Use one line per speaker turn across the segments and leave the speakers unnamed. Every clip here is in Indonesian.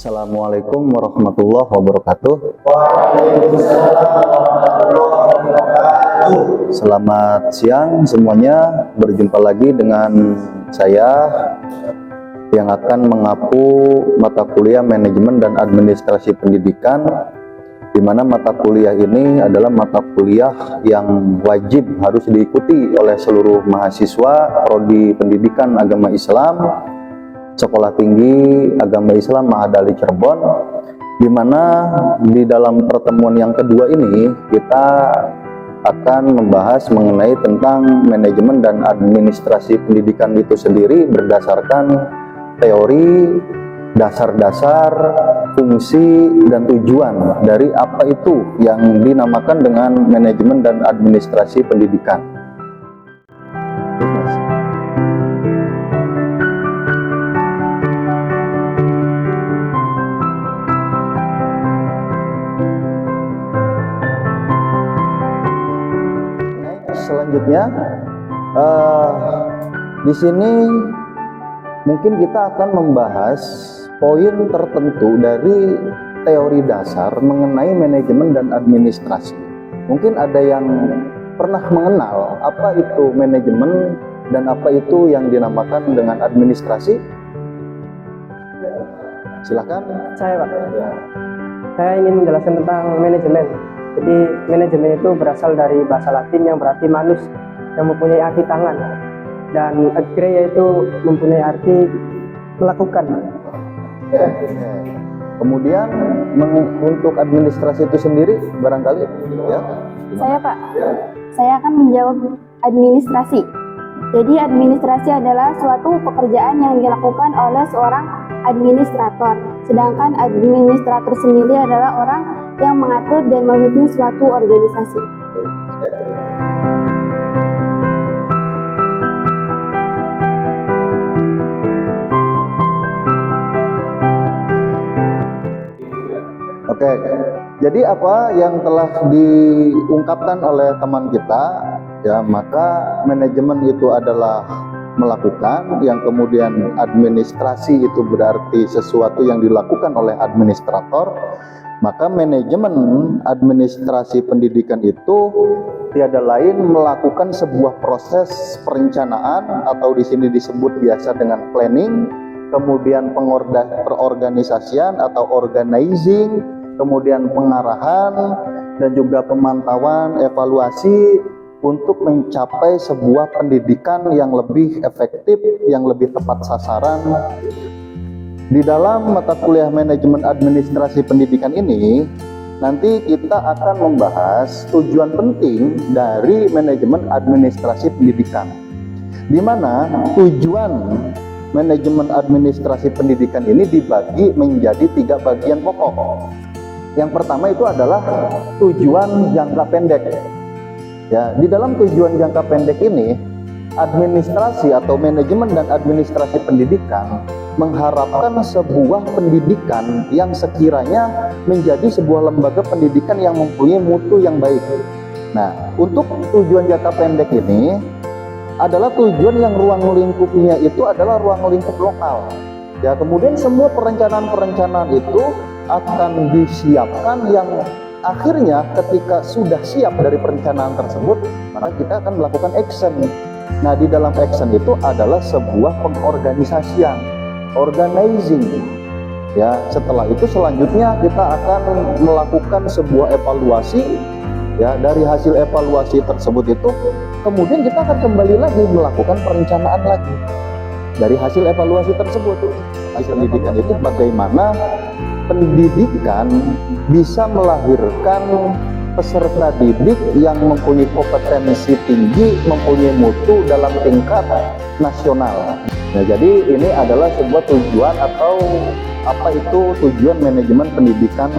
Assalamualaikum warahmatullahi wabarakatuh. Selamat siang semuanya. Berjumpa lagi dengan saya yang akan mengapu mata kuliah manajemen dan administrasi pendidikan, di mana mata kuliah ini adalah mata kuliah yang wajib harus diikuti oleh seluruh mahasiswa prodi pendidikan agama Islam Sekolah Tinggi Agama Islam Mahadali Cirebon, di mana di dalam pertemuan yang kedua ini kita akan membahas mengenai tentang manajemen dan administrasi pendidikan itu sendiri berdasarkan teori, dasar-dasar, fungsi, dan tujuan dari apa itu yang dinamakan dengan manajemen dan administrasi pendidikan. Selanjutnya, di sini mungkin kita akan membahas poin tertentu dari teori dasar mengenai manajemen dan administrasi. Mungkin ada yang pernah mengenal apa itu manajemen dan apa itu yang dinamakan dengan administrasi? Silakan.
Saya, Pak. Ya. Saya ingin menjelaskan tentang manajemen. Jadi manajemen itu berasal dari bahasa Latin yang berarti manus, yang mempunyai arti tangan, dan agere itu mempunyai arti melakukan.
Kemudian untuk administrasi itu sendiri barangkali ya.
Saya, Pak. Saya akan menjawab administrasi. Jadi administrasi adalah suatu pekerjaan yang dilakukan oleh seorang administrator. Sedangkan administrator sendiri adalah orang yang mengatur dan memimpin suatu organisasi.
Oke, jadi apa yang telah diungkapkan oleh teman kita, ya, maka manajemen itu adalah melakukan, yang kemudian administrasi itu berarti sesuatu yang dilakukan oleh administrator. Maka manajemen administrasi pendidikan itu tiada lain melakukan sebuah proses perencanaan atau di sini disebut biasa dengan planning, kemudian perorganisasian atau organizing, kemudian pengarahan dan juga pemantauan, evaluasi untuk mencapai sebuah pendidikan yang lebih efektif, yang lebih tepat sasaran. Di dalam mata kuliah manajemen administrasi pendidikan ini, nanti kita akan membahas tujuan penting dari manajemen administrasi pendidikan, di mana tujuan manajemen administrasi pendidikan ini dibagi menjadi 3 bagian pokok. Yang pertama itu adalah tujuan jangka pendek. Ya, di dalam tujuan jangka pendek ini, administrasi atau manajemen dan administrasi pendidikan mengharapkan sebuah pendidikan yang sekiranya menjadi sebuah lembaga pendidikan yang mempunyai mutu yang baik. Nah, untuk tujuan jangka pendek ini adalah tujuan yang ruang lingkupnya itu adalah ruang lingkup lokal. Ya, kemudian semua perencanaan-perencanaan itu akan disiapkan yang akhirnya ketika sudah siap dari perencanaan tersebut, maka kita akan melakukan action. Nah, di dalam action itu adalah sebuah pengorganisasian, organizing. Ya, setelah itu selanjutnya kita akan melakukan sebuah evaluasi. Ya, dari hasil evaluasi tersebut itu kemudian kita akan kembali lagi melakukan perencanaan lagi. Dari hasil evaluasi tersebut, hasil pendidikan itu bagaimana pendidikan bisa melahirkan peserta didik yang mempunyai kompetensi tinggi, mempunyai mutu dalam tingkat nasional. Nah, jadi ini adalah sebuah tujuan atau apa itu tujuan manajemen pendidikan,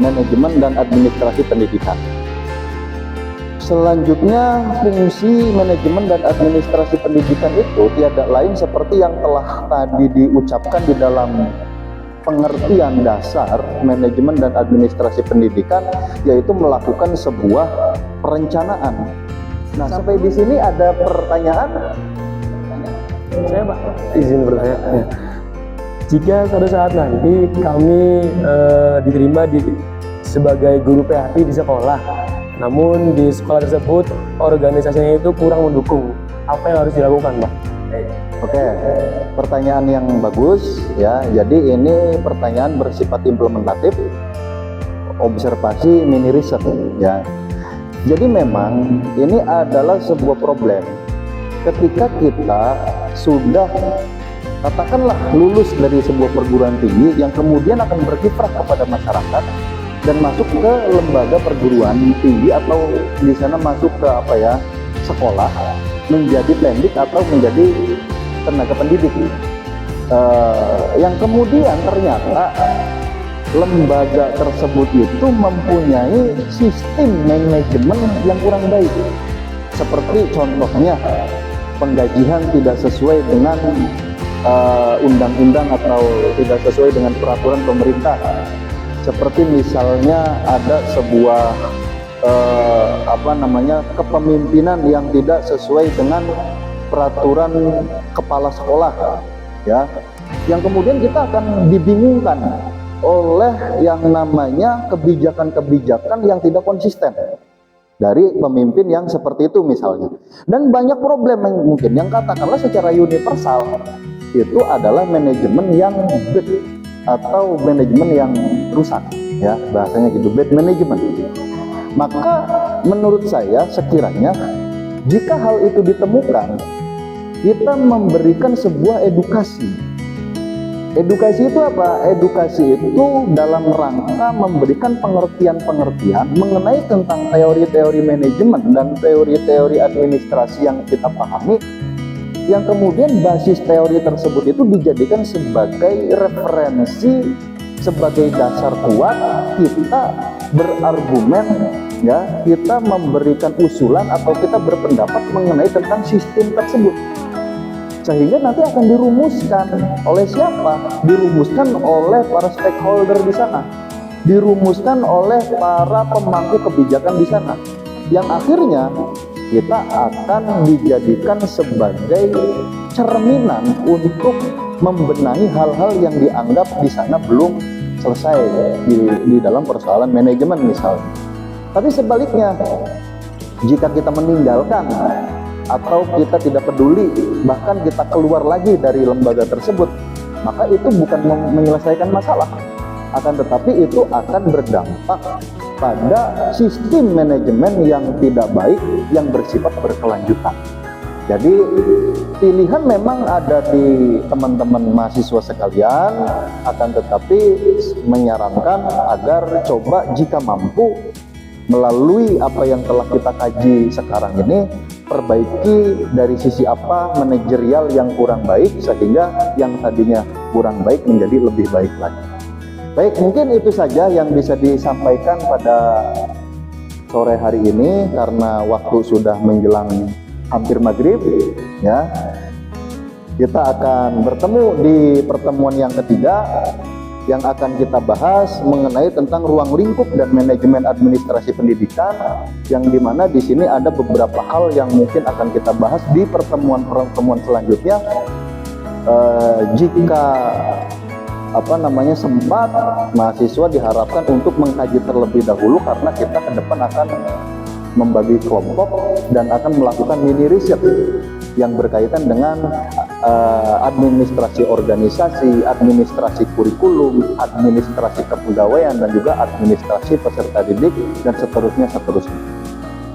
manajemen dan administrasi pendidikan. Selanjutnya, fungsi manajemen dan administrasi pendidikan itu tiada lain seperti yang telah tadi diucapkan di dalam pengertian dasar manajemen dan administrasi pendidikan, yaitu melakukan sebuah perencanaan. Nah, sampai di sini ada pertanyaan?
Saya, Pak, izin bertanya.
Jika suatu saat nanti kami diterima sebagai guru PAP di sekolah, namun di sekolah tersebut organisasinya itu kurang mendukung, apa yang harus dilakukan, Pak?
Oke, pertanyaan yang bagus ya. Jadi ini pertanyaan bersifat implementatif, observasi, mini riset ya. Jadi memang ini adalah sebuah problem ketika kita sudah katakanlah lulus dari sebuah perguruan tinggi yang kemudian akan berkiprah kepada masyarakat dan masuk ke lembaga perguruan tinggi atau di sana masuk ke sekolah, menjadi pendik atau menjadi tenaga pendidik, yang kemudian ternyata lembaga tersebut itu mempunyai sistem manajemen yang kurang baik. Seperti contohnya penggajian tidak sesuai dengan undang-undang atau tidak sesuai dengan peraturan pemerintah. Seperti misalnya ada sebuah kepemimpinan yang tidak sesuai dengan peraturan kepala sekolah ya, yang kemudian kita akan dibingungkan oleh yang namanya kebijakan-kebijakan yang tidak konsisten dari pemimpin yang seperti itu misalnya. Dan banyak problem yang mungkin yang katakanlah secara universal itu adalah manajemen yang bad atau manajemen yang rusak ya, bahasanya gitu, bad management. Maka menurut saya sekiranya jika hal itu ditemukan, kita memberikan sebuah edukasi. Edukasi itu apa? Edukasi itu dalam rangka memberikan pengertian-pengertian mengenai tentang teori-teori manajemen dan teori-teori administrasi yang kita pahami, yang kemudian basis teori tersebut itu dijadikan sebagai referensi, sebagai dasar kuat kita berargumen ya, kita memberikan usulan atau kita berpendapat mengenai tentang sistem tersebut, sehingga nanti akan dirumuskan oleh siapa? Dirumuskan oleh para stakeholder di sana, dirumuskan oleh para pemangku kebijakan di sana, yang akhirnya kita akan dijadikan sebagai cerminan untuk membenahi hal-hal yang dianggap di sana belum selesai di dalam persoalan manajemen misalnya. Tapi sebaliknya, jika kita meninggalkan atau kita tidak peduli, bahkan kita keluar lagi dari lembaga tersebut, maka itu bukan menyelesaikan masalah, akan tetapi itu akan berdampak pada sistem manajemen yang tidak baik, yang bersifat berkelanjutan. Jadi pilihan memang ada di teman-teman mahasiswa sekalian, akan tetapi menyarankan agar coba jika mampu melalui apa yang telah kita kaji sekarang ini, perbaiki dari sisi apa manajerial yang kurang baik, sehingga yang tadinya kurang baik menjadi lebih baik lagi. Baik, mungkin itu saja yang bisa disampaikan pada sore hari ini, karena waktu sudah menjelang hampir maghrib ya. Kita akan bertemu di pertemuan yang ketiga, yang akan kita bahas mengenai tentang ruang lingkup dan manajemen administrasi pendidikan, yang dimana di sini ada beberapa hal yang mungkin akan kita bahas di pertemuan-pertemuan selanjutnya. Jika sempat, mahasiswa diharapkan untuk mengkaji terlebih dahulu, karena kita ke depan akan membagi kelompok dan akan melakukan mini riset yang berkaitan dengan administrasi organisasi, administrasi kurikulum, administrasi kepegawaian, dan juga administrasi peserta didik, dan seterusnya.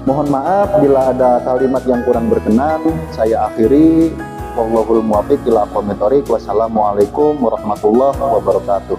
Mohon maaf bila ada kalimat yang kurang berkenan, saya akhiri. Wallahul muwaffiq ila aqwamit thoriq. Wassalamualaikum warahmatullahi wabarakatuh.